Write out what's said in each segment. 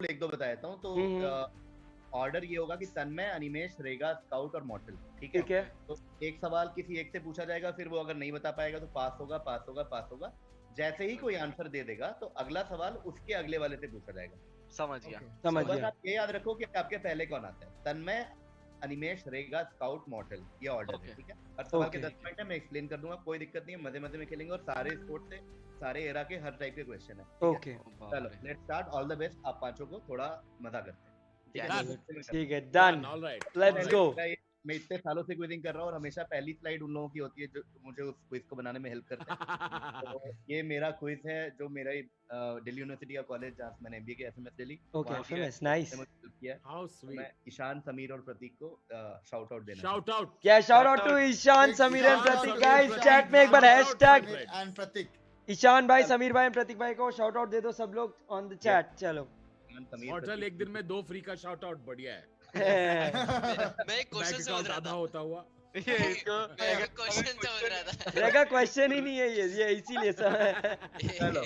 एक दो बता देता हूँ। तो ऑर्डर ये होगा कि तन्मय, अनिमेश, रेगा, स्काउट और मॉर्टल। ठीक है। तो एक सवाल किसी एक से पूछा जाएगा, फिर वो अगर नहीं बता पाएगा तो पास होगा, पास होगा, पास होगा। जैसे ही कोई आंसर दे देगा तो अगला सवाल उसके अगले वाले से पूछा जाएगा। समझ गया। बस आप ये याद रखो कि आपके पहले कौन आता है। तन्मय, अनिमेश, रेगा, स्काउट, मॉर्टल, ये ऑर्डर है। ठीक है। हर सवाल के 10 मिनट है, मैं एक्सप्लेन कर दूंगा, कोई दिक्कत नहीं है, मजे मजे में खेलेंगे। और सारे स्पोर्ट्स से, सारे एरा के हर टाइप के क्वेश्चन है। ओके चलो let's start. All the best आप पांचों को, थोड़ा मजा करते हैं। ठीक है, डन, लेट्स गो। मैं इतने सालों से क्विजिंग कर रहा हूँ और हमेशा पहली स्लाइड उन लोगों की होती है जो मुझे उस क्विज को बनाने में हेल्प करते हैं। तो ये मेरा क्विज है जो मेरा दिल्ली यूनिवर्सिटी का कॉलेज जहाँ से मैंने एमबीए किया, FMS Delhi. Okay, FMS, nice. How sweet. मैं ईशान, समीर और प्रतीक को शाउट आउट देना। Shout out. क्या shout out to Ishaan, Sameer and Prateek. Guys chat में एक बार हैशटैग एंड प्रतीक, ईशान भाई, समीर भाई, प्रतीक भाई को शाउट आउट दे दो सब लोग ऑन द चैट। चलो मॉर्टल एक दिन में 2 फ्री का शाउट आउट, बढ़िया है। मैं एक क्वेश्चन समझ रहा था। होता हुआ ये इसको क्वेश्चन समझ रहा था। रेगा क्वेश्चन ही नहीं है ये इसीलिए सब। चलो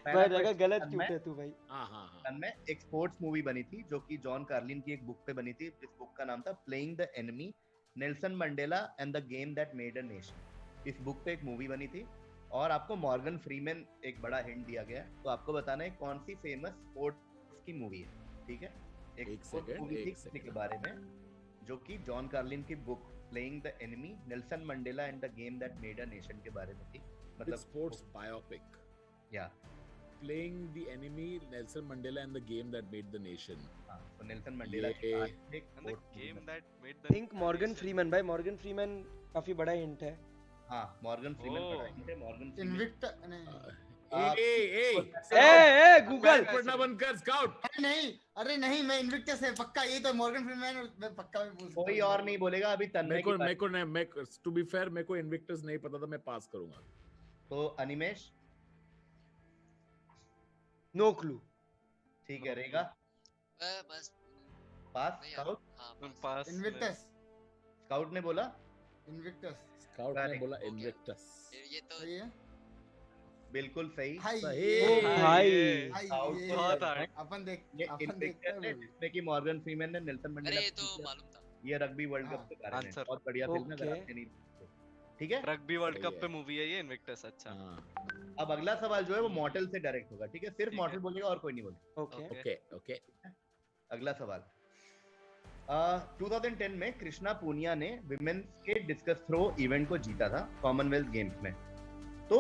भाई रेगा गलत क्यों है तू भाई? हां में एक स्पोर्ट्स मूवी बनी थी जो कि जॉन कार्लिन की एक बुक पे बनी थी। इस बुक का नाम था playing the enemy, Nelson Mandela and the game that made a nation. इस बुक पे एक मूवी बनी थी और आपको मॉर्गन फ्रीमैन एक बड़ा हिंट दिया गया है। तो आपको बताना है कौन सी फेमस स्पोर्ट्स की मूवी है। ठीक है। एक स्पोर्ट्स मूवी थी किसी के बारे में जो कि जॉन कार्लिन की book playing the enemy, Nelson Mandela and the game that made a nation के बारे में थी। मतलब स्पोर्ट्स बायोपिक। या Playing the enemy, Nelson Mandela and the game that made the nation. हाँ, तो Nelson Mandela game that made the think Morgan Freeman भाई, Morgan Freeman काफी बड़ा हिंट है। हाँ, मॉर्गन फ्रीमैन बड़ा हिंट है। मॉर्गन इन्विक्ट ए गूगल पढ़ना बंद कर स्काउट। नहीं, अरे नहीं, मैं इन्विक्टस है पक्का। ये तो मॉर्गन फ्रीमैन, मैं पक्का भी पूछ। कोई और नहीं बोलेगा अभी। तन्मय की मैं टू बी फेयर मेरे को इन्विक्टस नहीं पता था, मैं पास करूंगा। तो अनिमेश नो क्लू। ठीक है। रहेगा बस पास। स्काउट पास। इन्विक्टस, स्काउट ने बोला इन्विक्टस। स्काउट ने बोला इन्विक्टस। ये तो सही है, बिल्कुल सही। हाय भाई अपन देख जिसमें कि मॉर्गन फ्रीमैन ने नेल्सन मंडेला। अरे ये तो मालूम था। ये रग्बी वर्ल्ड कप के बारे में बहुत बढ़िया फिल्म है, अगर आपने नहीं देखी। ठीक है। रग्बी वर्ल्ड कप पे मूवी है ये इन्विक्टस। अच्छा, अब अगला सवाल जो है वो मॉर्टल से डायरेक्ट होगा। ठीक है। सिर्फ मॉर्टल बोलेगा और कोई नहीं बोलेगा। ओके। अगला सवाल 2010 में कृष्णा पूनिया ने विमेन्स के डिस्कस थ्रो इवेंट को जीता था कॉमनवेल्थ गेम्स में। तो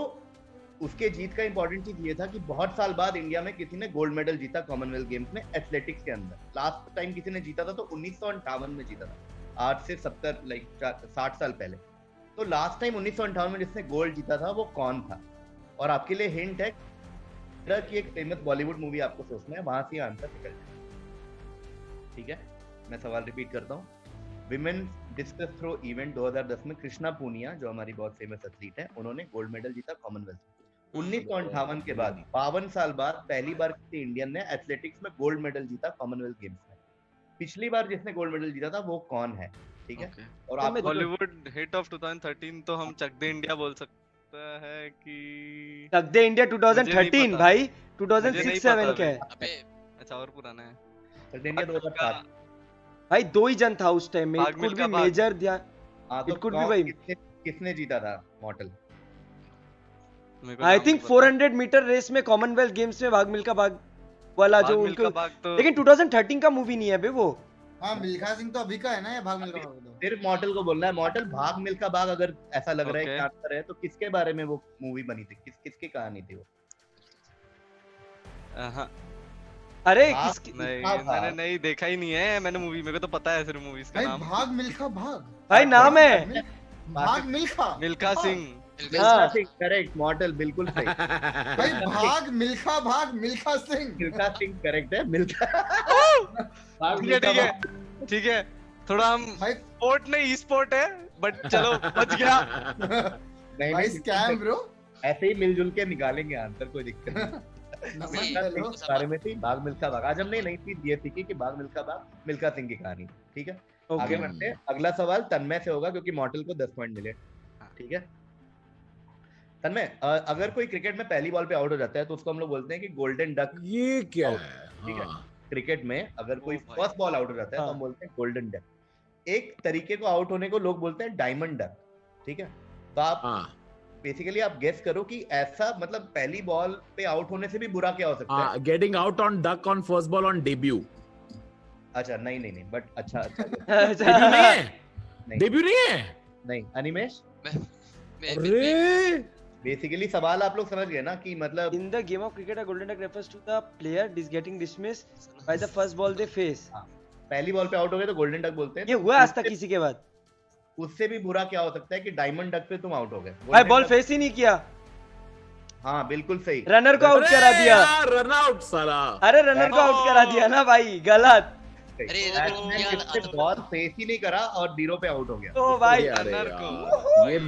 उसके जीत का इंपॉर्टेंट चीज ये था कि बहुत साल बाद इंडिया में किसी ने गोल्ड मेडल जीता कॉमनवेल्थ गेम्स में एथलेटिक्स के अंदर। लास्ट टाइम किसी ने जीता था तो 1958 में जीता था, आज से 60 साल पहले। तो लास्ट टाइम 1958 में जिसने गोल्ड जीता था वो कौन था? और आपके लिए हिंट है कि एक फेमस बॉलीवुड मूवी आपको सोचना है, वहां से आंसर निकल जाए। ठीक है। मैं सवाल रिपीट करता हूँ। विमेन डिस्कस थ्रो इवेंट 2010 में कृष्णा पूनिया जो हमारी बहुत फेमस एथलीट है, उन्होंने गोल्ड मेडल जीता कॉमनवेल्थ में। 1958 के बाद 52 साल बाद पहली बार किसी इंडियन ने एथलेटिक्स में गोल्ड मेडल जीता कॉमनवेल्थ गेम्स में। पिछली बार जिसने गोल्ड मेडल जीता था वो कौन है? ठीक है। और आप बॉलीवुड हिट ऑफ 2013 तो हम चक दे इंडिया बोल सकते हैं कि चक दे इंडिया 2013 भाई, 2006-7 का है। अबे अच्छा और पुराना है। चक दे इंडिया 2007 भाई दो ही जन था उस टाइम में। It could be major Dhyan, it could be भाई। किसने जीता था medal? I think 400 metre race में कॉमनवेल्थ गेम्स में भाग मिल्खा भाग वाला जो उनको, लेकिन 2013 का मूवी नहीं है बे वो। हाँ, मिल्खा सिंह तो अभी का है ना ये भाग मिल्खा भाग। सिर्फ मॉडल को बोलना है। मॉडल भाग मिल्खा भाग अगर ऐसा लग रहा है कि आंसर है तो किसके बारे में वो मूवी बनी थी? किसकी कहानी थी वो? अरे किसकी? मैंने नहीं देखा ही नहीं है मैंने मूवी, मेरे को तो पता है सिर्फ मूवीज का नाम। भाग मिल्खा भाग भाई नाम है भाग मिल्खा। मिल्खा सिंह। करेक्ट। मॉडल बिल्कुल सही भाई। भाग मिल्खा भाग मिल्खा सिंह करेक्ट है। मिल्खा ठीक है। थोड़ा हम स्पोर्ट नहीं, ई स्पोर्ट है बट चलो बच गया। भाई स्कैम ब्रो। ऐसे ही मिलजुल के निकालेंगे आंसर, कोई दिक्कत नहीं। बारे में थी भाग मिल्खा भाग। आज हमने नई चीज ये सीखी कि भाग मिल्खा भाग मिल्खा सिंह की कहानी। ठीक है। आगे बढ़ते हैं। अगला सवाल तन्मय से होगा क्योंकि मॉडल को 10 पॉइंट मिले। ठीक है। तन्मय, अगर कोई क्रिकेट में पहली बॉल पे आउट हो जाता है तो उसको हम लोग बोलते हैं कि गोल्डन डक। ये क्या है? ठीक है। क्रिकेट में अगर कोई भाई। फर्स्ट बॉल आउट हो जाता है तो हाँ। हम बोलते हैं गोल्डन डक। एक तरीके को आउट होने को लोग बोलते हैं डायमंड डक, ठीक है। तो आप बेसिकली आप गेस करो कि ऐसा मतलब पहली बॉल पे आउट होने से भी बुरा क्या हो सकता है। Getting out on duck on first ball on debut. अच्छा नहीं बट अच्छा डेब्यू नहीं है, डेब्यू नहीं है, नहीं अनिमेश अरे बेसिकली सवाल आप लोग समझ गए ना कि मतलब In the game of cricket, a golden duck refers to the player getting dismissed by the first ball they face. पहली बॉल पे आउट हो गए तो गोल्डन डक बोलते हैं। ये हुआ आज तक किसी के बाद? उससे भी बुरा क्या हो सकता है कि डायमंड डक पे तुम आउट हो गए। भाई बॉल फेस ही नहीं किया, हाँ बिल्कुल सही। रनर को आउट करा दिया। रन आउट साला। अरे रनर को आउट करा दिया ना भाई, गलत। अरे बॉल फेस ही नहीं करा और जीरो पे आउट हो गया। तो भाई अरे रनर यार, ये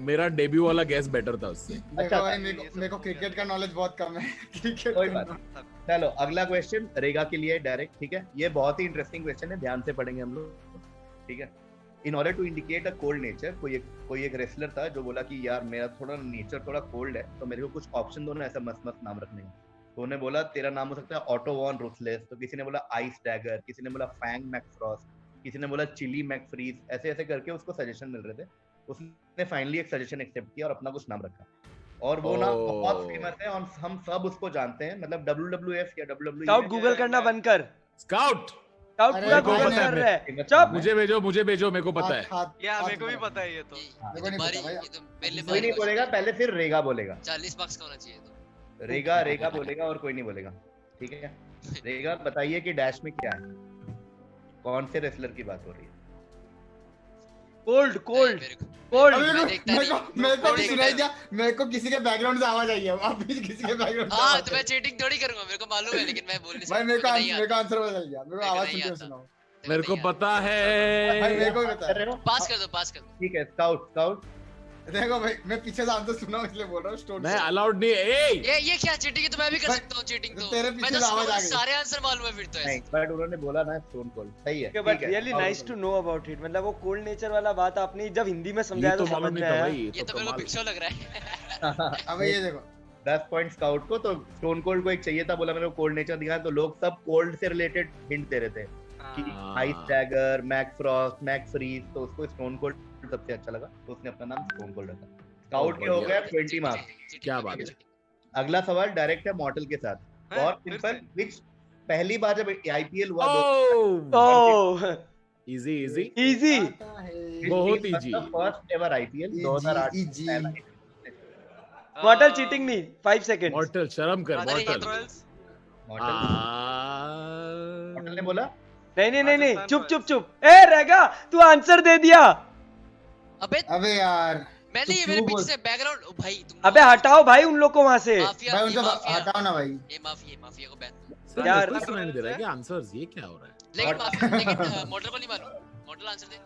मेरा डेब्यू वाला गैस बेटर था उससे। देखो भाई मेरे को क्रिकेट का नॉलेज बहुत कम है। क्रिकेट कोई बात नहीं। चलो अगला क्वेश्चन रेगा के लिए डायरेक्ट, ठीक है। ये बहुत ही इंटरेस्टिंग क्वेश्चन है, ध्यान से पढ़ेंगे हम लोग, ठीक है। In order to indicate a cold nature, कोई एक रेसलर था जो बोला कि यार मेरा थोड़ा नेचर थोड़ा कोल्ड है तो मेरे को कुछ ऑप्शन दो ना ऐसा मस्त मस्त नाम रखने का। तो उन्होंने बोला तेरा नाम हो सकता है ऑटो वॉन रूथलेस, तो किसी ने बोला आइस डैगर, किसी ने बोला फैंग मैकफ्रॉस्ट, किसी ने बोला चिली मैकफ्रीज, ऐसे ऐसे करके उसको सजेशन मिल रहे थे। उसने फाइनली एक सजेशन एक्सेप्ट किया और अपना कुछ नाम रखा और वो नाम बहुत फेमस है और हम सब उसको जानते हैं। मतलब WWF या WWE स्काउट गूगल करना बंद कर। स्काउट स्काउट अरे पूरा भाई, गूगल मैं- कर रहा है। famous चुप। नाम है। मुझे भेजो मेरे को पता है। या मेरे को भी पता है ये तो। मेरे को नहीं पता भाई। कोई नहीं बोलेगा, पहले फिर रेगा बोलेगा। 40 मार्क्स का होना चाहिए तो। रेगा बोलेगा और कोई नहीं बोलेगा, ठीक है। रेगा बताइए कि डैश में क्या है, कौन से रेसलर की बात हो रही है। कोल्ड कोल्ड मेरे को- कोल्ड। अबे मैं देखता नहीं। मेरे को भी मैं सुनाई देखता दिया, मेरे को किसी के बैकग्राउंड से आवाज आई है। आप भी किसी के बैकग्राउंड से हाँ आवाज तो मैं आई। चीटिंग थोड़ी करूंगा, मेरे को मालूम है लेकिन मैं बोल नहीं भाई सकता। मेरे को नहीं मेरे का आंसर बदल गया। मेरे को मेरे को आवाज नहीं सुन के आता। सुनाओ। मेरे को पता है। भाई मेरे को भी पता कर है। रहे हो, पास कर दो। ठीक है। स्काउट देखो भाई मैं पीछे से आंसर सुना हूं इसलिए बोल रहा हूं। स्टोन मैं अलाउड नहीं ए ये क्या चीटिंग है? तो मैं भी कर भाई, सकता हूँ चीटिंग तो। तेरे मैं पीछे तो से आवाज आ गई। सारे आंसर मालूम है फिर तो नहीं, ऐसे। बट उन्होंने बोला ना स्टोन कोल्ड, सही है। बट ठीक है, रियली और nice to know about it. मतलब वो कोल्ड नेचर वाला बात आपने जब हिंदी में समझाया ये तो तो समझ मालूम में नहीं था आया। भाई। ये तो मेरे को पिक्चर लग रहा है। अबे ये देखो 10 पॉइंट स्काउट को। तो स्टोन कोल्ड को एक चाहिए था, बोला मेरे को कोल्ड नेचर दिखा, तो लोग सब कोल्ड से रिलेटेड हिंट दे रहे थे कि हाँ। Ice dagger, Mac Frost, Mac Freeze, तो उसको स्टोन कोल्ड सबसे अच्छा लगा तो उसने अपना नाम स्टोन कोल्ड रखा। स्काउट के हो गया 20 मार्क्स। क्या बात है। अगला सवाल डायरेक्ट है मॉडल के साथ, बहुत फिर सिंपल। से? विच पहली बार जब आईपीएल हुआ ओह इजी इजी इजी। आता है। बहुत easy। First ever IPL Easy, 2008 easy। पहला। मॉडल चीटिंग नहीं, 5 सेकंड। मॉर्टल शर्म कर अरे ये मॉर्टल। तो- रॉयल्स। मॉडल ने बोला नहीं राजस्थान चुप। ए रहेगा, तू आंसर दे दिया। अबे यार मैंने ये तो मेरे क्यों पीछे बोल- से बैकग्राउंड भाई तुम अबे हटाओ भाई उन लोग को वहां से। माफिया भाई ये उनसे माफिया हटाओ ना भाई। ये माफिया को बैन। यार, सुनाई दे रहा है कि आंसर्स ये क्या हो रहा है। लेकिन माफिया लेकिन मॉडल को नहीं मालूम। मॉडल आंसर दे।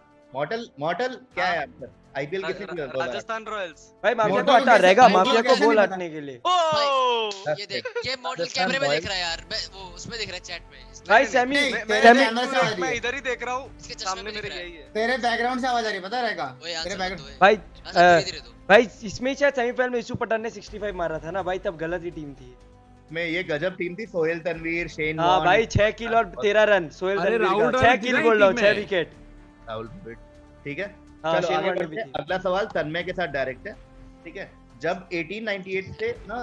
मॉडल क्या है आंसर? आईपीएल किसने बोला? राजस्थान रॉयल्स। भाई माफिया को मॉडल हटा, कैसे- रहेगा मॉडल माफिया को कैसे बोल नहीं हटने के लिए। ये देख ये मॉडल कैमरे में देख रहा है यार। मैं वो उसमें देख रहा है चैट में। भाई सेमी नहीं, तेरे सेमी कैमरे से आ रही मैं है। इधर ही देख रहा हूँ, इसके चश्मे सामने में मेरे दिख रहा है। यही है। तेरे बैकग्राउंड से आवाज आ रही है, पता रहेगा? ओए तेरे आंसर बैकग्राउंड दो। भाई आंसर धीरे दो। भाई इसमें शायद सेमीफाइनल में यशु पठान ने 65 मारा था ना भाई, तब गलत ही टीम थी। में ये गजब टीम थी। सोहेल तनवीर, शेन हाँ वॉर्न, भाई 6 किल और 13 रन। सोहेल अरे तनवीर राहुल का 6 द्रविड़ किल की बोल रहा हूँ, टीम 6 है। विकेट। राहुल द्रविड़, ठीक है। हाँ, चलो शेन आगे वॉर्न बढ़ते भी हैं। थी। अगला सवाल तन्मय के साथ डायरेक्ट है, ठीक है। जब 1898 से ना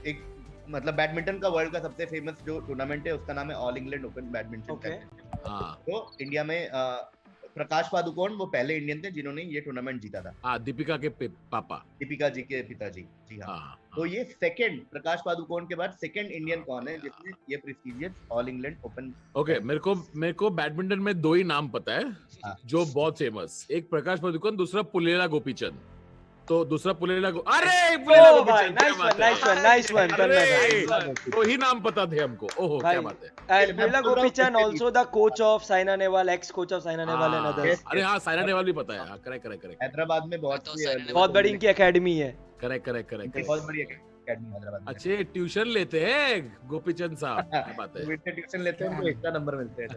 एक मतलब बैडमिंटन का वर्ल्ड का सबसे फेमस जो टूर्नामेंट है उसका नाम है all England open badminton okay. Championship. हाँ तो इंडिया में प्रकाश पादुकोण वो पहले इंडियन थे जिन्होंने ये टूर्नामेंट जीता था, हाँ दीपिका के पापा। दीपिका जी के पिताजी। जी हाँ। हाँ तो ये सेकंड, प्रकाश पादुकोण के बाद सेकंड इंडियन कौन है जिसने ये prestigious all England open? Okay मेरे को बैडमिंटन में 2 ही नाम पता है हाँ। जो बहुत फेमस। एक प्रकाश पादुकोण, दूसरा पुलेला गोपीचंद। तो दूसरा पुलेला अरे पुलेला ओ भाई गोपीचंद, क्या नाइस बात है। नाइस वन तन्मय अरे भाई। तो ही नाम पता थे हमको। ओहो भाई, क्या बात है। And Pulela Gopichand also the coach of Saina Nehwal, ex-coach of Saina Nehwal and others. Yes. अरे हाँ साइना नेहवाल भी पता है। हाँ करेक्ट हैदराबाद में बहुत तो सी साइना बहुत बड़ी इनकी एकेडमी है। करेक्ट बहुत बड़ी एकेडमी हैदराबाद में। अच्छे ट्यूशन लेते हैं गोपीचंद साहब, क्या बात है। विंटर ट्यूशन लेते हैं उनको एक्स्ट्रा नंबर मिलते हैं।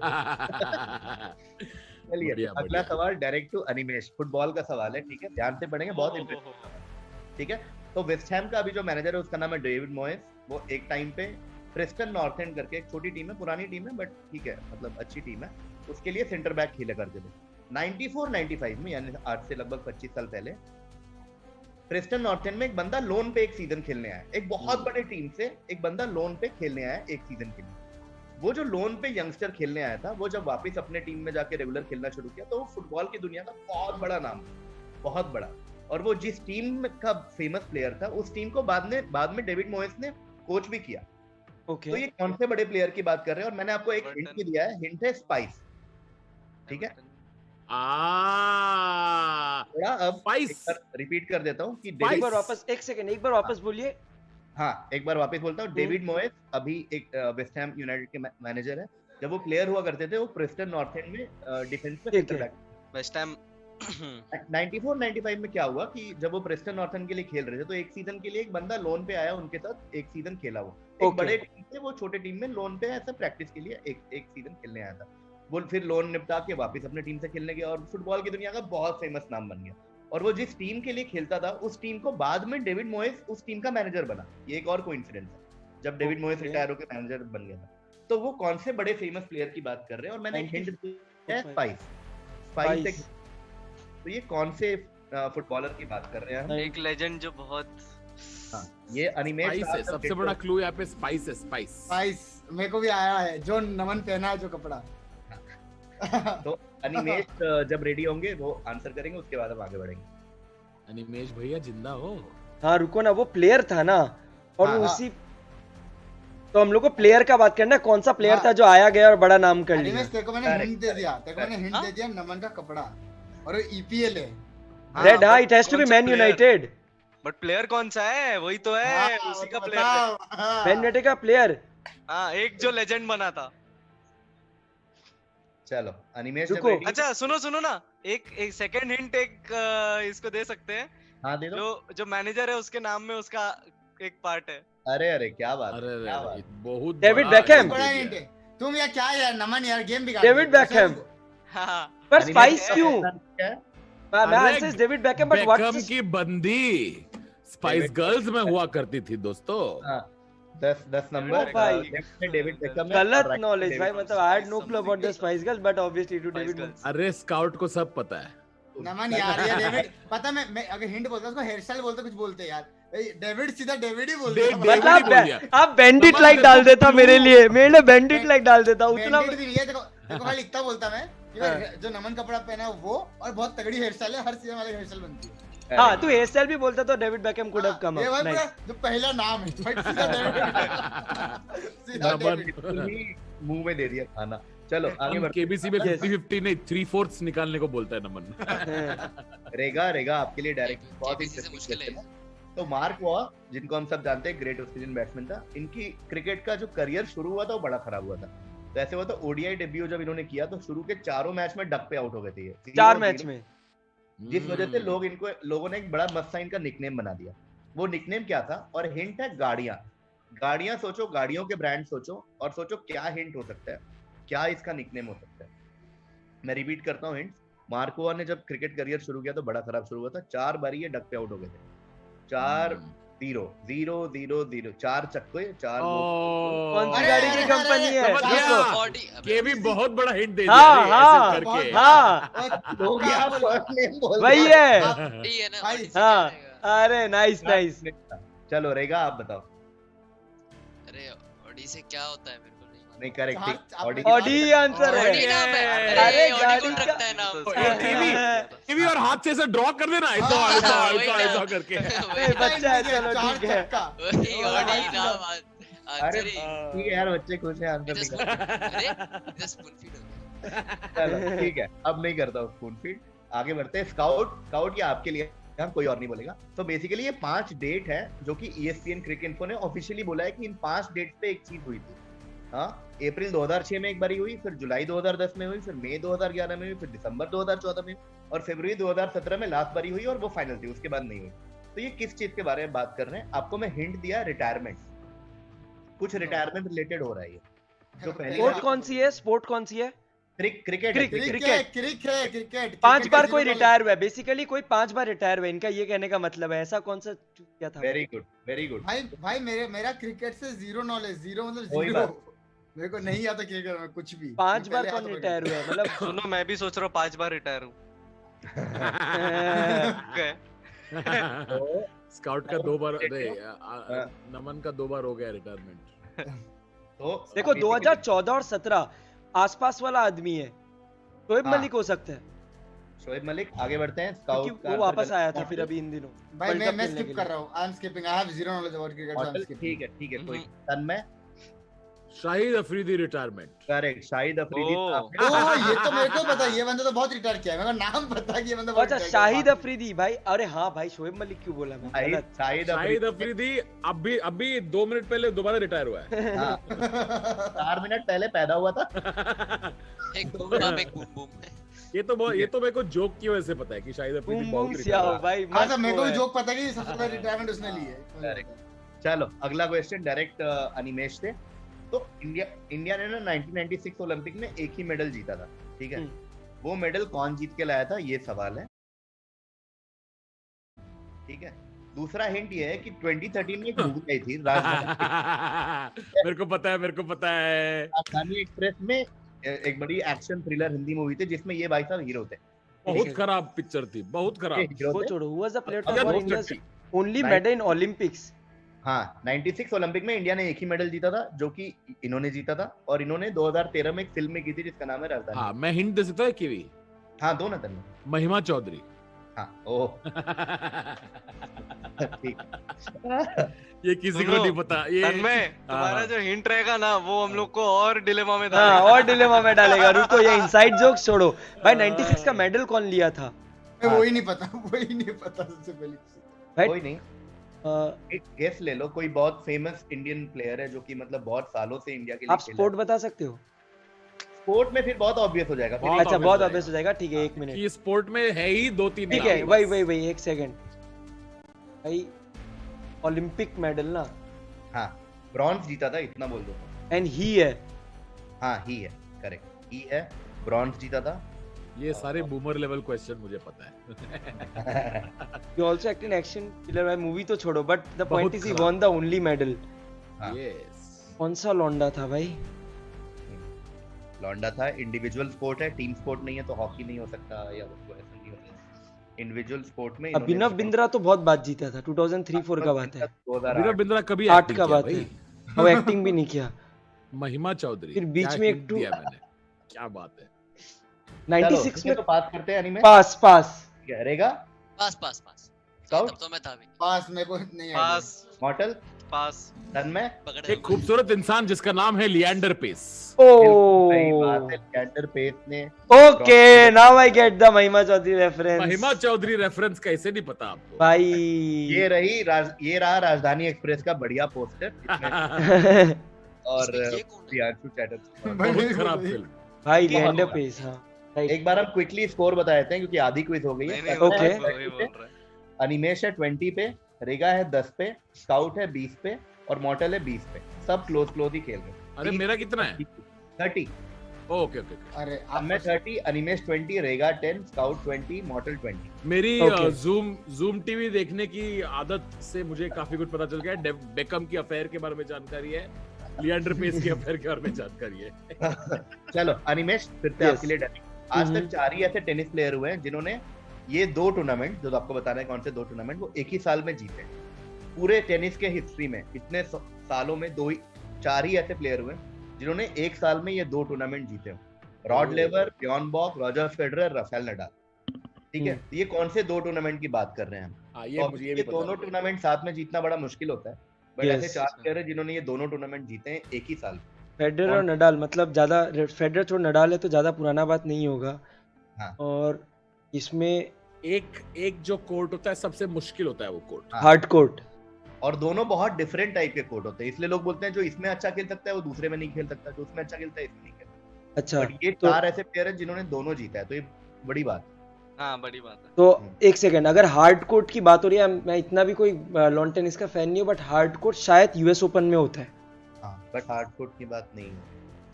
चलिए बढ़िया, अगला बढ़िया। सवाल डायरेक्ट टू अनिमेश, फुटबॉल का सवाल है, ठीक है। ध्यान से पढ़ेंगे, बहुत इंटरेस्टिंग, ठीक है। तो वेस्ट हैम का अभी जो मैनेजर है उसका नाम है डेविड मॉयस। वो एक टाइम पे प्रेस्टन नॉर्थ एंड करके एक छोटी टीम है, पुरानी टीम है बट ठीक है, मतलब अच्छी टीम है, उसके लिए सेंटर बैक खेला करते थे 94-95 में, यानी आज से लगभग 25 साल पहले। प्रेस्टन नॉर्थ एंड में एक बंदा लोन पे एक सीजन खेलने आया, एक बहुत बड़े टीम से एक बंदा लोन पे खेलने आया एक सीजन के लिए। वो जो लोन पे यंगस्टर खेलने आया था, वो जब वापस अपने टीम में जाके रेगुलर खेलना शुरू किया तो वो फुटबॉल की दुनिया का बहुत बड़ा नाम, बहुत बड़ा। और वो जिस टीम का फेमस प्लेयर था, उस टीम को बाद में डेविड मोयस ने कोच भी किया। ओके तो ये कौन से बड़े प्लेयर की बात कर रहे हैं? और मैंने आपको एक हिंट भी दिया है, हिंट है स्पाइस, ठीक है? थोड़ा अब रिपीट कर देता हूँ कि एक बार वापस, एक सेकंड, एक बार वापस बोलिए। हाँ, एक बार वापस बोलता हूँ। डेविड मोयस अभी एक वेस्ट हैम यूनाइटेड के मैनेजर है। जब वो प्लेयर हुआ करते थे, वो प्रेस्टन नॉर्थ एंड में डिफेंस में सेंटर बैक। वेस्ट हैम 94-95 में क्या हुआ कि जब वो प्रेस्टन नॉर्थ एंड के लिए खेल रहे थे, तो एक सीजन के लिए एक बंदा लोन पे आया उनके साथ, एक सीजन खेला वो। एक बड़े टीम से वो छोटे टीम में लोन पे ऐसा प्रैक्टिस के लिए एक सीजन खेलने आया था। वो फिर लोन निपटा के वापस अपने टीम से खेलने गया और फुटबॉल की दुनिया का बहुत फेमस नाम बन गया। और वो जिस टीम के लिए खेलता था, उस टीम को बाद में डेविड मोयस उस टीम का मैनेजर बना। ये एक और कोइंसिडेंस है, जब डेविड मोयस रिटायर होकर मैनेजर बन गया था। तो वो कौन से बड़े फेमस प्लेयर की बात कर रहे हैं? और मैंने एक हिंट दिया है, स्पाइस। तो ये कौन से फुटबॉलर की बात कर रहे हैं हम? एक लेजेंड जो बहुत, हाँ, ये अनिमेश है। सबसे बड़ा क्लू यहाँ पे स्पाइस है। स्पाइस मेरे को भी आया है, जो नमन पहना है जो कपड़ा। तो अनिमेश जब रेडी होंगे वो आंसर करेंगे, उसके बाद हम आगे बढ़ेंगे। अनिमेश भैया जिंदा हो? हाँ रुको ना, वो प्लेयर था ना, और वो उसी, तो हम लोग को प्लेयर का बात करना है, कौन सा प्लेयर था जो आया गया और बड़ा नाम कर लिया। तेरे को मैंने हिंट दे दिया, नमन का कपड़ा, और वो ईपीएल है। रेड, हाँ, it has to be Man United. But player कौन सा है? वही तो है, उसी का प्लेयर है, मैन यूनाइटेड का प्लेयर। हाँ, एक जो लेजेंड बना था। चलो अनिमेश, अच्छा सुनो ना, एक सेकंड हिंट इसको दे सकते हैं। हाँ, दे दो। जो मैनेजर है उसके नाम में उसका एक पार्ट है। अरे क्या बात, अरे बहुत डेविड बेकहम। तुम यार क्या यार, नमन यार गेम बिगाड़। David Beckham. हाँ, पर स्पाइस क्यों? मैं answer David Beckham, but what की बंदी स्पाइस गर्ल्स में हुआ करती थी दोस्तों। 10 नंबर डेविड बेकहम। गलत नॉलेज भाई, मतलब I had no clue about the Spice Girls, but obviously to David. अरे स्काउट को सब पता है। नमन यार, ये डेविड पता, मैं अगर हिंट बोलता उसको हेयर स्टाइल बोलते, कुछ बोलते यार, डेविड सीधा डेविड ही बोल दिया। मतलब आप बैंडिट लाइक डाल देता मेरे लिए, मेरे बैंडिट लाइक डाल देता उतना। देखो खाली इतना बोलता मैं कि जो नमन कपड़ा पहना है वो, और बहुत तगड़ी हेयर स्टाइल है, हर सीजन वाले हेयर स्टाइल बनती है। हाँ, तू हेयर स्टाइल भी बोलता तो David Beckham could have come up. ये जो पहला नाम है, सीधा डेविड मुंह में दे दिया खाना। चलो आगे बढ़ते हैं। केबीसी में 50-50 नहीं 3/4 निकालने को बोलता है नमन। रेगा आपके लिए डायरेक्ट बहुत इंटरेस्टिंग है। तो मार्क वॉ, जिनको हम सब जानते हैं, ग्रेट ऑस्ट्रेलियन बैट्समैन था। इनकी क्रिकेट का जो करियर शुरू हुआ था वो बड़ा खराब हुआ था। तो ऐसे हुआ था, ओडीआई डेब्यू जब इन्होंने किया तो शुरू के 4 मैच में डक पे आउट हो गए थे ये 4 मैच में, जिस वजह से लोगों ने एक बड़ा मस्त सा इनका निकनेम बना दिया। वो निकनेम क्या था? और हिंट है गाड़ियां सोचो, गाड़ियों के ब्रांड सोचो, और सोचो क्या हिंट हो सकता है, क्या इसका निकनेम हो सकता है। मैं रिपीट करता हूँ हिंट। मार्को ने जब क्रिकेट करियर शुरू किया तो बड़ा खराब शुरू हुआ था। 4 बारी ये डक पे आउट हो गए थे। 4-0-0-0-0 4 छक्के, 4 कौन सी गाड़ी की कंपनी है? ये भी बहुत बड़ा हिंट दे दिया ऐसे करके। वही है। हाँ, अरे नाइस। चलो रेगा आप बताओ। अरे ऑडी से क्या होता है? मेरे को नहीं, करेक्ट, ऑडी आंसर है। अरे गाड़ी का रखता है नाम। टीवी और हाथ से ड्रॉ कर देना, ऐसा करके। बच्चा है, चलो ठीक है। वही ऑडी नाम। अरे ठीक है यार, बच्चे खुश हैं आंसर निकाल। चलो ठीक है, अब नहीं करता हूँ स्पून फीड। आगे बढ़ते हैं। स्काउट या आपके लिए, हम कोई और नहीं बोलेगा। तो बेसिकली ये 5 डेट है जो कि ESPN क्रिकेट इन्फो ने ऑफिशियली बोला है कि इन 5 डेट पे एक चीज हुई थी। हाँ, अप्रैल 2006 में एक बारी हुई, फिर जुलाई 2010 में हुई, फिर मई 2011 में हुई, फिर दिसंबर 2014 में, और फरवरी 2017 में लास्ट बारी हुई, और वो फाइनल थी, उसके बाद नहीं हुई। तो ये किस चीज के बारे में बात कर रहे हैं? आपको मैं हिंट दिया, रिटायरमेंट। कुछ रिटायरमेंट रिलेटेड हो रहा है ये। जो पहले स्पोर्ट कौन सी है? क्रिकेट 5 बार कोई रिटायर हुआ है, बेसिकली कोई 5 बार रिटायर हुआ है, इनका ये कहने का मतलब है। ऐसा कौन सा क्या था? वेरी गुड भाई मेरा क्रिकेट से जीरो नॉलेज, जीरो मतलब वही जीरो। बात। मेरे को नहीं आता क्रिकेट में कुछ भी। 5 बार पहले कौन हाथ रिटायर हुआ है मतलब? सुनो मैं भी सोच रहा हूँ 5 बार रिटायर हूँ। स्काउट का 2 बार, नमन का 2 बार हो गया रिटायरमेंट। तो देखो 2014 और 17 आसपास वाला आदमी है, शोएब हाँ। मलिक हो सकता है, शोएब मलिक। आगे बढ़ते हैं। क्योंकि स्काउट वो वापस आया था फिर अभी इन दिनों भाई World Cup मैं खेलने स्किप के कर लिए। रहा हूँ। I am skipping, I have zero knowledge about cricket, so I am skipping. ठीक है कोई। तन्मय। शाहिद अफरीदी रिटायरमेंट। करेक्ट, शाहिद अफरीदी। ओ। ये तो मेरे को पता है, ये बंदा तो बहुत रिटायर किया है, मेरे को नाम पता है कि ये बंदा बहुत अच्छा retire किया है। शाहिद अफरीदी भाई, अरे हाँ भाई शोएब मलिक क्यों बोला मैं? गलत। शाहिद अफरीदी अभी 2 मिनट पहले दोबारा रिटायर हुआ है। हाँ, 4 मिनट पहले पैदा हुआ था। एक बूम एक बूम बूम। ये तो मेरे को जोक की वजह से पता है कि शाहिद अफरीदी बूम बहुत बूम रिटायर सियाओ हुआ है। भाई, हाँ मस्त तो मेरे को वो भी है। जोक पता है कि सबसे पहले रिटायरमेंट उसने ली है। Correct. चलो अगला क्वेश्चन डायरेक्ट अनिमेश से। तो इंडिया ने ना 1996 ओलंपिक में एक ही मेडल जीता था, ठीक है? वो मेडल कौन जीत के लाया था, ये सवाल है, ठीक है? दूसरा हिंट ये है कि 2013 में एक मूवी आई थी मेरे को पता है। राजधानी एक्सप्रेस में, एक बड़ी एक्शन थ्रिलर हिंदी मूवी थी जिसमें ये भाई साहब हीरो थे। बहुत खराब पिक्चर थी, बहुत ये खराब। हीरो वो थे। छोड़ो, who was the player अगर for बहुत India's अच्छी। only Right. medal in Olympics? हाँ, 96 ओलंपिक में इंडिया ने एक ही मेडल जीता था, जो कि इन्होंने जीता था, और इन्होंने 2013 में एक फिल्म में की थी जिसका नाम है राजधानी। हाँ, मैं हिंट दे सकता हूँ कीवी। हाँ, दो ना तन्मय। महिमा चौधरी। हाँ, ओह ठीक। ये किसी को सुनो, नहीं पता। ये तन्मय तुम्हारा हाँ। जो हिंट रहेगा ना वो हम लोग को और डिलेमा में हाँ डालेगा। और डिलेमा में डालेगा। रुको ये इनसाइड जोक्स छोड़ो भाई। 96 का मेडल कौन लिया था मैं वही नहीं पता सबसे पहले। भाई? कोई नहीं, एक गेस ले लो। कोई बहुत फेमस इंडियन प्लेयर है जो कि मतलब बहुत सालों से इंडिया के लिए आप खेला है। स्पोर्ट बता सकते हो? स्पोर्ट में फिर बहुत ऑब्वियस हो जाएगा। फिर बहुत अच्छा obvious बहुत हो ऑब्वियस हो जाएगा। ठीक है, 1 मिनट। कि स्पोर्ट में है ही 2-3 ठीक है, वही 1 सेकंड भाई। ओलंपिक मेडल ना, हाँ, ब्रॉन्ज जीता था, इतना बोल दो। एंड ही है। हाँ, ही है, करेक्ट, ही है, ब्रॉन्ज जीता था। ये सारे बूमर लेवल क्वेश्चन मुझे पता है। You also act in action killer भाई। मूवी तो छोड़ो, बट द बहुत पॉइंट इज ही खराब। Won the only medal. हाँ। यस। कौन सा लौंडा था भाई? लौंडा था। इंडिविजुअल स्पोर्ट है, टीम स्पोर्ट नहीं है, तो हॉकी नहीं हो सकता या वो ऐसा नहीं हो सकता। इंडिविजुअल स्पोर्ट में अभिनव बिंद्रा तो बहुत बात जीता था। 2003-4 का बात है। 2008 बिंद्रा कभी 8 acting का किया बात भाई? है। वो एक्टिंग भी नहीं किया। महिमा चौधरी। फिर बीच क्या में एक hint टू- दिया मैंने। क्या बात है। 96 में तो पास करते हैं अनिमेश। पास क्या रहेगा? पास Scout? तब तो मैं था भी पास मेरे को नहीं आया। पास मॉडल पास तन्मय। पकड़े एक खूबसूरत इंसान जिसका नाम है लिएंडर पेस। सही बात है, ओ लिएंडर पेस ने। Okay, now I get the महिमा चौधरी रेफरेंस। महिमा चौधरी रेफरेंस कैसे नहीं पता आपको? भाई ये रहा राजधानी एक्सप्रेस का बढ़िया पोस्टर इसमें और इसमें ये कौन है? प्रियांशु चैटर्जी। बहुत खराब फिल्म। भाई बहुत लिएंडर बड़ा। पेस। हाँ राइट। एक बार हम क्विकली स्कोर बता देते हैं क्योंकि आधी क्विज हो गई नहीं है। नहीं Okay. वही बोल रहा है। अनिमेश है 20 पे, रेगा है 10 पे, स्काउट है 20 पे और मॉर्टल है 20 पे। सब क्लोज ही खेल रहे हैं। अरे मेरा कितना है? 30। Okay okay. अरे अब मैं 30, अनिमेश 20, रेगा 10, स्काउट 20, मॉर्टल 20। मेरी Okay. जूम टीवी देखने की आदत से मुझे काफी कुछ पता चल गया है। बेकम की अफेयर के बारे में जानकारी है, लिएंडर पेस की अफेयर के बारे में जानकारी है। चलो अनिमेश, फिर से Yes. आपके लिए डायरेक्ट। आज तक 4 ही ऐसे टेनिस प्लेयर हुए हैं जिन्होंने ये 2 टूर्नामेंट, जो आपको बताना है कौन से 2 टूर्नामेंट, वो एक ही साल में जीते। पूरे टेनिस के हिस्ट्री में इतने सालों में 4 ही ऐसे प्लेयर हुए जिन्होंने एक साल में ये 2 टूर्नामेंट जीते हो। रॉड लेवर, बियॉन बॉक, रॉजर फेडरर, राफेल नडाल। ठीक है, ये कौन से 2 टूर्नामेंट की बात कर रहे हैं हम? हाँ, ये मुझे ये भी पता दोनों है। टूर्नामेंट साथ में जीतना बड़ा मुश्किल होता है, बट Yes. ऐसे 4 प्लेयर हैं जिन्होंने ये दोनों टूर्नामेंट जीते हैं एक ही साल में। फेडरर और नडाल, मतलब ज्यादा फेडरर छोड़ नडाल है तो ज्यादा पुराना बात नहीं होगा। हाँ। और इसमें एक जो कोर्ट होता है सबसे मुश्किल होता है वो कोर्ट। हाँ। Hard court. और दोनों बहुत डिफरेंट टाइप के कोर्ट होते हैं, इसलिए लोग बोलते हैं जो इसमें अच्छा खेल सकता है वो दूसरे में नहीं खेल सकता, जो उसमें अच्छा खेलता है इसमें नहीं खेल सकता। अच्छा बट ये तो 4 ऐसे प्लेयर हैं जिन्होंने दोनों जीता है, तो ये बड़ी बात है। हाँ बड़ी बात है। तो एक सेकंड, अगर हार्ड कोर्ट की बात हो रही है, मैं इतना भी कोई लॉन टेनिस का फैन नहीं हूँ, बट हार्ड कोर्ट शायद यूएस ओपन में होता है। हाँ, बट हार्ड कोर्ट की बात नहीं है।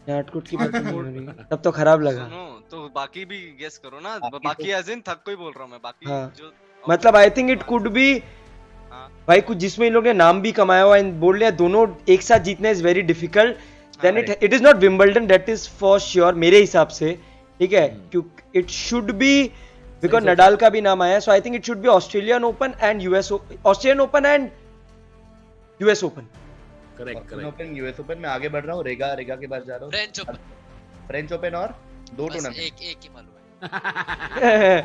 आटकुट की बात नहीं हो रही, तब तो खराब लगा। सुनो तो बाकी भी गेस करो ना, बाकी एज इन थक को ही बोल रहा हूँ मैं, बाकी हाँ। जो मतलब आई थिंक इट कुड बी भाई कुछ जिसमें इन लोगों ने नाम भी कमाया हुआ है, बोल लिया दोनों एक साथ जीतना is very difficult, then it is not Wimbledon, that is for sure मेरे हिसाब से, ठीक है, क्योंकि it should be because Nadal का भी नाम आया है, so I think it should be Australian Open and US Australian Open and US Open. Correct open US open में आगे बढ़ रहा हूँ, रेगा के पास जा रहा हूँ, फ्रेंच ओपन और 2 टूर्नामेंट, एक ही मालूम है।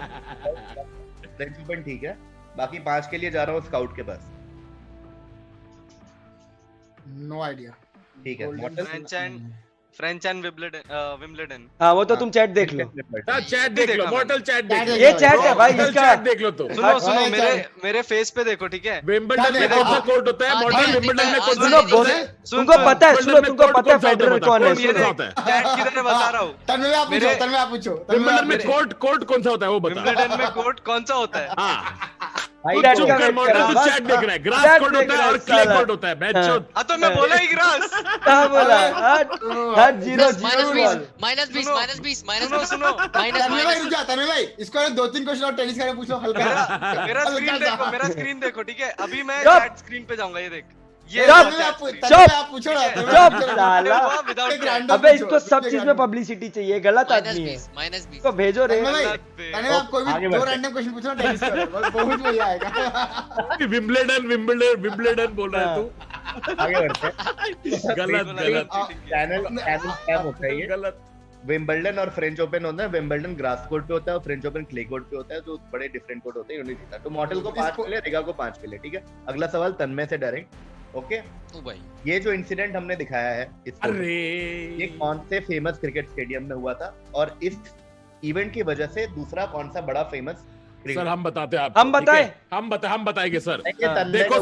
फ्रेंच ओपन ठीक है, बाकी 5 के लिए जा रहा हूँ स्काउट के पास। No idea. ठीक है, फ्रेंच एंड विम्बलडन। हाँ वो तो तुम चैट देख लो, चैट देख लो, मॉर्टल चैट देख लो, ये चैट है भाई इसका, चैट देख लो। तो सुनो मेरे फेस पे देखो, ठीक है, विंबलडन में कौन सा कोर्ट होता है, मॉर्टल विंबलडन में कौन सा, सुनो तुमको पता है, सुनो तुमको पता है फेडरर कौन है, ये चैट किधर है बता रहा हूँ। तन्मय आप पूछो विंबलडन में कोर्ट कौन सा होता है वो बता। विंबलडन में कोर्ट कौन सा होता है? हाँ मॉर्टल तो चैट देख रहा है, ग्रास कोर्ट होता है और क्ले कोर्ट होता है, बैचोद। हाँ तो मैं बोला ही ग्रास। क्या बोला, हट 0 -20 सुनो तन्मय भाई रुक जा, तन्मय भाई इसको 2-3 क्वेश्चन और टेनिस का पूछो हल्का। मेरा स्क्रीन देखो, ठीक है, अभी मैं चैट स्क्रीन पे जाऊंगा, ये देख, ये आप पूछो ना, साला, अबे इसको सब चीज में पब्लिसिटी चाहिए, गलत आदमी है, इसको भेजो रे। तन्मय आप कोई भी 2 रैंडम क्वेश्चन पूछो ना टेनिस का, बहुत मजा आएगा। विंबलडन बोल रहा है तू, आगे बढ़ते हैं। गलत चैनल स्पैम होता है ये, गलत। विंबलडन और फ्रेंच ओपन होता है, विंबलडन ग्रास कोर्ट पे होता है और फ्रेंच ओपन क्ले कोर्ट पे होता है, तो बड़े डिफरेंट कोर्ट होते हैं, यूनिक होता है। तो मॉडल को 5 मिले, रेगा को 5 मिले, ठीक है। अगला सवाल तन्मय से डायरेक्ट, ओके। ये जो इंसिडेंट हमने दिखाया है अरे ये कौन से फेमस क्रिकेट स्टेडियम में हुआ था, और इस इवेंट की वजह से दूसरा कौन सा बड़ा फेमस सर हम बताते हैं आपको, हम बताएंगे सर। देखो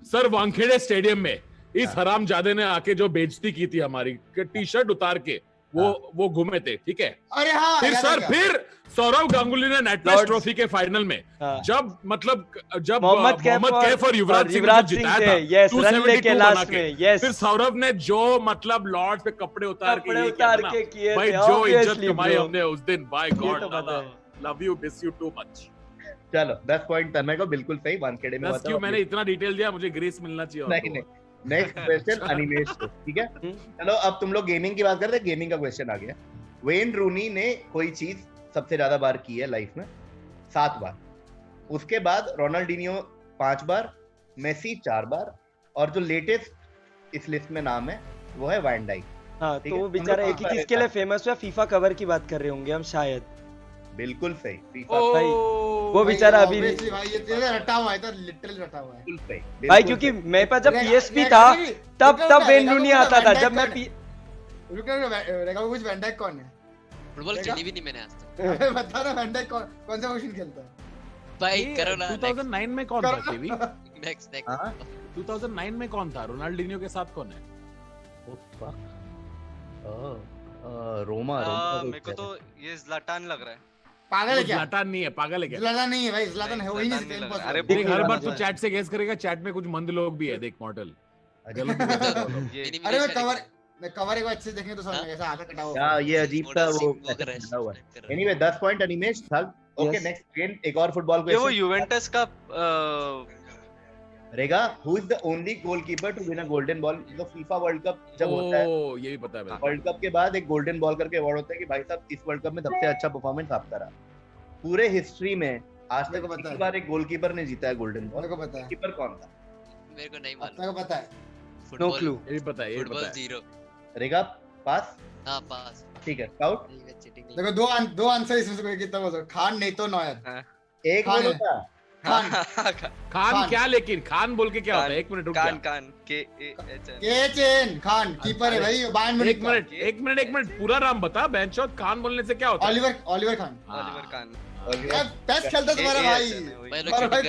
सर वानखेड़े स्टेडियम में इस हरामजादे ने आके जो बेइज्जती की थी हमारी, टी शर्ट उतार के वो घूमे थे, ठीक है। अरे हाँ, फिर सौरव गांगुली ने नेटवेस्ट ट्रॉफी के फाइनल में जब मोहम्मद कैफ और युवराज सिंह ने जिताया था 272 बना के, फिर सौरव ने जो मतलब लॉर्ड्स पे कपड़े उतार के किए भाई, जो इज्जत कमाई हमने उस दिन, by God, love you, miss you too much. चलो 10 पॉइंट तन्मय को, बिल्कुल सही, वानखेड़े में। क्यों मैंने इतना डिटेल दिया, मुझे ग्रेस मिलना चाहिए। नहीं नेक्स्ट क्वेश्चन अनिमेश को, ठीक है। चलो अब तुम लोग गेमिंग की बात करते हैं, गेमिंग का क्वेश्चन आ गया। वेन रूनी ने कोई चीज सबसे ज्यादा बार की है लाइफ में, 7 बार, उसके बाद रोनाल्डिनियो 5 बार, मेसी 4 बार, और जो लेटेस्ट इस लिस्ट में नाम है वो है वैन डाइक। हाँ, तो वो बेचारा एक ही चीज के लिए फेमस हुआ, फीफा कवर की बात कर रहे होंगे हम शायद। बिल्कुल सही, फीफा भाई वो बेचारा अभी भाई ये तेरे रटा हुआ है, तो लिटरली रटा हुआ है। बिल्कुल सही भाई, क्योंकि मेरे पास जब पीएसपी था तब वेन रूनी आता था, जब मैं रेगा कुछ वैन डाइक कौन है? फुटबॉल खेली भी नहीं मैंने आज तक। अरे बता ना वैन डाइक कौन सा पोजीशन खेलता है भाई? करो ना। 2009 में कौन था टीवी? नेक्स्ट 2009 में कौन था? रोनाल्डिनियो के साथ कौन है? रोमा। मेरे को तो ये ज़्लाटान लग रहा है। पागल है क्या? ज़्लाटान नहीं है, पागल है क्या? ज़्लाटान नहीं है भाई, ज़्लाटान है वही नहीं। अरे देख, हर बार तू चैट से गेस करेगा, चैट में कुछ मंद लोग भी है, देख मॉडल। अरे मैं कवर एक बार अच्छे देखने तो समझ में ऐसा आधा कटा हुआ। यार ये अजीब सा वो बना हुआ है। एनीवे 10 पॉइंट अनिमेश था। ओके नेक्स्ट गेम, एक और फुटबॉल क्वेश्चन। ये वो यूवेंटस का रेगा, who is the only goalkeeper to win a golden ball? जो फीफा वर्ल्ड कप जब होता है, ये भी पता है। वर्ल्ड कप के बाद एक गोल्डन बॉल करके अवार्ड होता है कि भाई साहब इस वर्ल्ड कप में सबसे अच्छा परफॉर्मेंस आपका रहा। पूरे हिस्ट्री में आज तक एक बार एक गोलकीपर ने जीता है गोल्डन बॉल। मेरे को पता है। कीपर कौन था? मेरे को नहीं मालूम। मेरे को पता है। No clue. ये भी पता है, ये फुटबॉल पता है। 0। रेगा पास? हां पास। ठीक है, स्काउट देखो दो आंसर इसमें से कोई कितना बोल, खान नहीं तो नॉयर। एक बोल होता खान क्या? लेकिन खान बोल के क्या होता है? एक मिनट रुक जा। खान के खान कीपर है भाई, बायर्न म्यूनिख। एक मिनट पूरा नाम बता। बेंचौत खान बोलने से क्या होता है? ऑलिवर खान। पेस खेलता तुम्हारा भाई।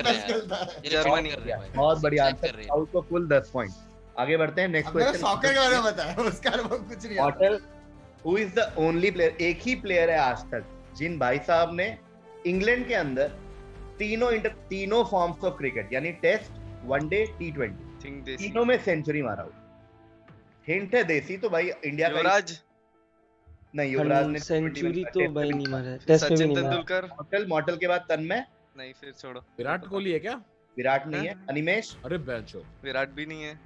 पेस खेलता है। जर्मनी। बहुत बढ़िया आंसर। स्काउट को फुल 10 पॉइंट। आगे बढ़ते हैं नेक्स्ट क्वेश्चन। सॉकर के बारे में बता है, उसका अनुभव कुछ नहीं है। Model, who is the only player, एक ही प्लेयर है आज तक जिन भाई साहब ने इंग्लैंड के अंदर तीनों फॉर्म्स ऑफ क्रिकेट यानी टेस्ट, वनडे, T20 तीनों में सेंचुरी मारा हो। हिंट है देसी, तो भाई इंडिया का नहीं, युवराज ने सेंचुरी तो भाई नहीं मारा, टेस्ट में भी नहीं मारा। मॉडल के बाद तन्मय, नहीं फिर छोड़ो। विराट कोहली है क्या? विराट नहीं है। अनिमेश, अरे बेंचो, विराट भी नहीं है।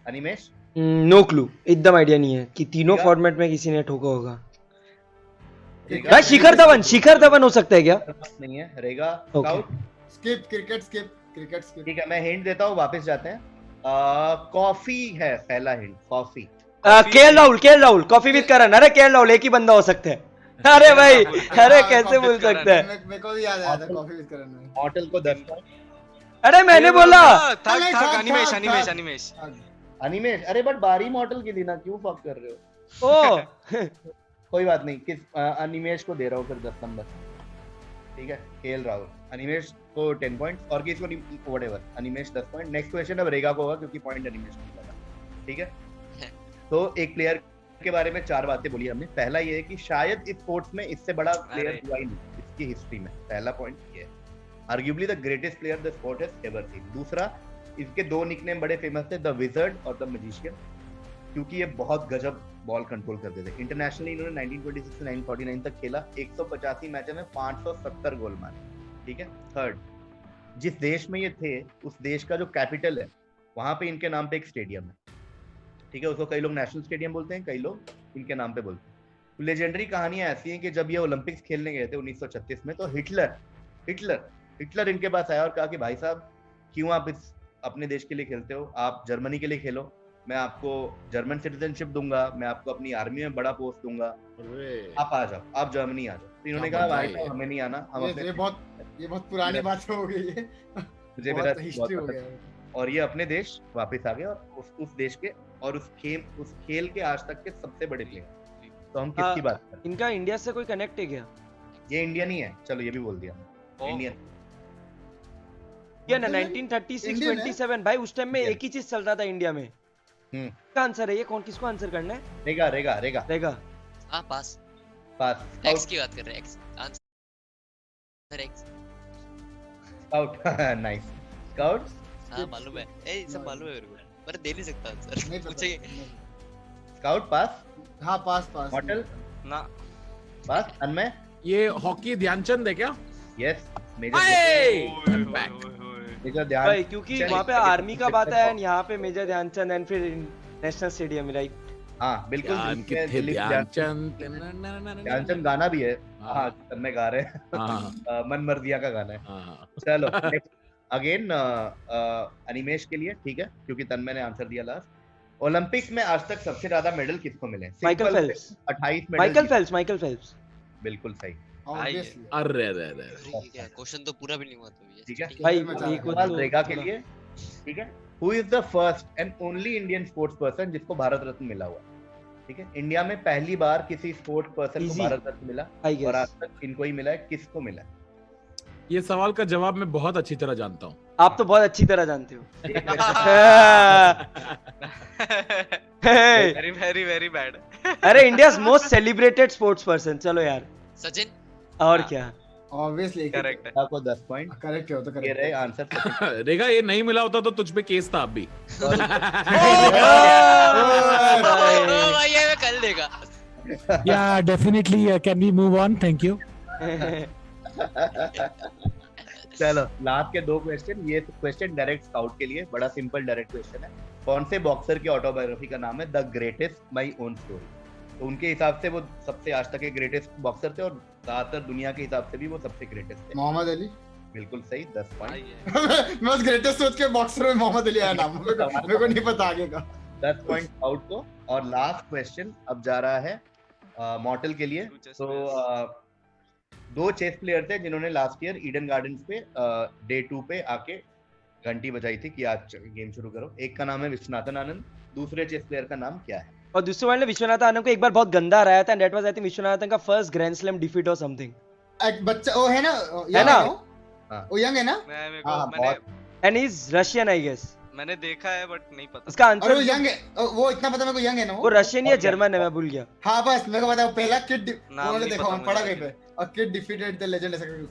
अनिमेश नो क्लू, एकदम आइडिया नहीं है कि तीनों फॉर्मेट में किसी ने ठोका होगा। भाई शिखर धवन हो सकता है क्या? नहीं है। रेगा, स्काउट, स्किप, क्रिकेट स्किप। ठीक है, मैं हिंट देता हूँ, वापस जाते हैं। कॉफी है पहला hint, coffee. KL Rahul, coffee with Karan. अरे केएल राहुल एक ही बंदा हो सकता है। अरे भाई, अरे कैसे बोल सकता है? मेरे को भी याद आया था कॉफी विद करण में। मॉडल को 10 पॉइंट। अरे मैंने बोला अनिमेश। अरे बट बारी मॉडल की थी ना, क्यों फक कर रहे हो? ओ कोई बात नहीं, किस अनिमेश को दे रहा हूँ फिर 10 नंबर। ठीक है, केएल राहुल। अनिमेश को 10 पॉइंट और किसको नहीं, whatever. Animesh 10 point. Next question अब रेगा को होगा क्योंकि पॉइंट अनिमेश को लगा। ठीक है, तो एक प्लेयर के बारे में 4 बातें बोली हमने। पहला ये है कि शायद इस स्पोर्ट्स में इससे बड़ा प्लेयर हुआ ही नहीं इसकी हिस्ट्री में। पहला पॉइंट ये है, arguably the greatest player the sport has ever seen. दूसरा, इसके 2 निकनेम बड़े फेमस थे, द विजर्ड और द मैजिशियन, क्योंकि ये बहुत गजब बॉल कंट्रोल करते थे। इंटरनेशनली इन्होंने 1926 से 1949 तक खेला, 185 मैचों में 570 गोल मारे। ठीक है। थर्ड, जिस देश में ये थे उस देश का जो कैपिटल है वहां पे इनके नाम पे एक स्टेडियम है। ठीक है, उसको कई लोग नेशनल स्टेडियम बोलते हैं, कई लोग इनके नाम पे बोलते हैं। तो लेजेंडरी कहानियां ऐसी हैं कि जब ये ओलंपिक्स खेलने गए थे 1936 में, तो हिटलर इनके पास आया और कहा कि भाई साहब, क्यों आप इस अपने देश के लिए खेलते हो, आप जर्मनी के लिए खेलो, मैं आपको जर्मन सिटीजनशिप दूंगा, मैं आपको अपनी आर्मी में बड़ा पोस्ट दूंगा, आप आ जाओ, आप जर्मनी आ जाओ। तो इन्होंने कहा भाई साहब हमें नहीं आना, हम अपने ये बहुत पुरानी बात हो गई है, मुझे मेरा हिस्ट्री हो गया। और ये अपने देश वापस आ गए और उस देश के और उस खेल के आज तक के सबसे बड़े प्लेयर। तो हम किसकी बात कर रहे हैं? इनका इंडिया से कोई कनेक्ट है क्या? ये इंडियन ही है, चलो ये भी बोल दिया, इंडियन। ये ना 1936-27 भाई, उस टाइम में एक ही चीज चल रहा था इंडिया में। क्या आंसर है ये? कौन किसको आंसर करना है? रेगा। हां, पास। एक्स की बात कर रहे हैं, x answer x. Scout, nice scout. हां मालूम है, ए सब मालूम है मेरे को, पर दे नहीं सकता आंसर, पूछेंगे। स्काउट पास। हां पास। मॉडल ना पास। अनमय, ये हॉकी ध्यानचंद है क्या? यस, मेजर ध्यान भाई, क्योंकि वहाँ पे आर्मी का बात है एंड यहाँ पे मेजर ध्यानचंद एंड फिर नेशनल स्टेडियम, राइट? हाँ बिल्कुल। ध्यानचंद गाना भी है, हाँ तन्मय गा रहे हैं, मन मर्जिया का गाना है। चलो अगेन अनिमेश के लिए, ठीक है, क्योंकि तन्मय ने आंसर दिया लास्ट। ओलंपिक्स में आज तक सबसे ज्यादा मेडल किसको मिले? Michael Phelps. 28 medal. Michael Phelps बिल्कुल सही। अरे क्वेश्चन तो पूरा भी नहीं हुआ, तो ठीक है भाई, एक सवाल रेगा के लिए, ठीक है। Who is the first and only Indian sports person जिसको भारत रत्न मिला हुआ? ठीक है, इंडिया में पहली बार किसी स्पोर्ट्स पर्सन को भारत रत्न मिला और आज तक इनको ही मिला है, किसको मिला है? ये सवाल का जवाब मैं बहुत अच्छी तरह जानता हूँ। आप तो बहुत अच्छी तरह जानते हो। Very bad. अरे India's most celebrated sports person, चलो यार सचिन। और क्या? ऑब्वियसली करेक्ट है। आपको 10 पॉइंट। करेक्ट हो तो करेक्ट। ये रहे आंसर। रेगा, ये नहीं मिला होता तो तुझ पे केस था अभी। भाई ये मैं कल देगा। Yeah, definitely. Can we move on? Thank you. चलो लास्ट के 2 क्वेश्चन। ये क्वेश्चन डायरेक्ट स्काउट के लिए, बड़ा सिंपल डायरेक्ट क्वेश्चन है। कौन से बॉक्सर की ऑटोबायोग्राफी का नाम है the greatest my own story? तो उनके हिसाब से वो सबसे आज तक के ग्रेटेस्ट बॉक्सर थे और ज्यादातर दुनिया के हिसाब से भी वो सबसे ग्रेटेस्ट थे। मोहम्मद अली। बिल्कुल सही, 10 पॉइंट। मैं उस ग्रेटेस्ट सोच के बॉक्सर में मोहम्मद अली आया नाम, मेरे को नहीं पता आगे का। 10 पॉइंट आउट को। और लास्ट क्वेश्चन अब जा रहा है मॉर्टल के लिए। तो 2 चेस प्लेयर थे जिन्होंने लास्ट ईयर ईडन गार्डन्स पे डे 2 पे आके घंटी बजाई थी कि आज गेम शुरू करो। एक का नाम है विश्वनाथन आनंद, दूसरे चेस प्लेयर का नाम क्या है? और दूसरे वाले विश्वनाथन आनंद को एक बार बहुत गंदा हराया था, that was I think Viswanathan का फर्स्ट ग्रैंड स्लैम डिफीट और समथिंग। एक बच्चा वो है ना, वो यंग है ना? मैंने and he is Russian I guess. मैंने देखा है बट नहीं पता उसका आंसर। वो यंग है, वो इतना पता मेरे को, यंग है ना वो रशियन या जर्मन है, मैं भूल गया। हाँ बस मेरे को पता है, पहला किड उन्होंने देखा, हम पढ़ा गए पे, और किड डिफीटेड द लेजेंड ऐसा कुछ।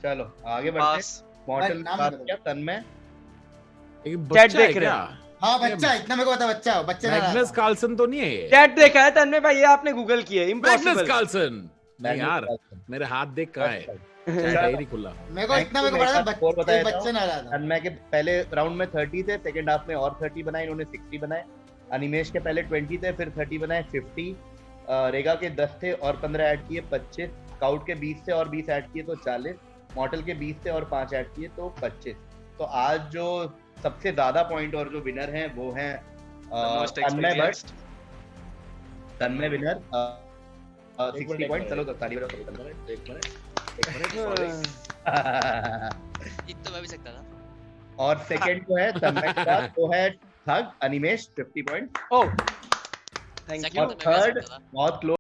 चलो आगे बढ़ते हैं। मॉडल क्या? तन्मय चैट देख रहे हैं। हाँ बच्चा, इतना मेरे को पता, बच्चा बच्चे मैग्नस कार्लसन तो नहीं है ये? चैट देखा है तन्मय भाई, ये आपने गूगल किया, मैग्नस इम्पॉसिबल। कार्लसन नहीं यार, मेरे हाथ देख कहाँ है, डायरी खुला। मेरे को इतना मेरे को पता था, बच्चे ना रहा था। तन्मय के पहले राउंड में 30 थे, सेकंड हाफ में और 30 बनाए, इन्होंने 60 बनाए। अनिमेश के पहले 20 थे, फिर 30 बनाए, 50। रेगा के 10 थे और 15 ऐड किए, 25। स्काउट के 20 थे और 20 ऐड किए तो 40। मॉडल के 20 थे और 5 ऐड किए तो 25। तो आज जो सबसे ज्यादा पॉइंट और जो विनर हैं वो हैं तन्मय भट्ट। तन्मय विनर 60 पॉइंट। चलो तो ताली बजाओ। जीत तो मैं भी सकता था। और सेकंड जो है तन्मय के बाद वो है thug Animesh 50 point. Oh thank you. और थर्ड बहुत क्लोज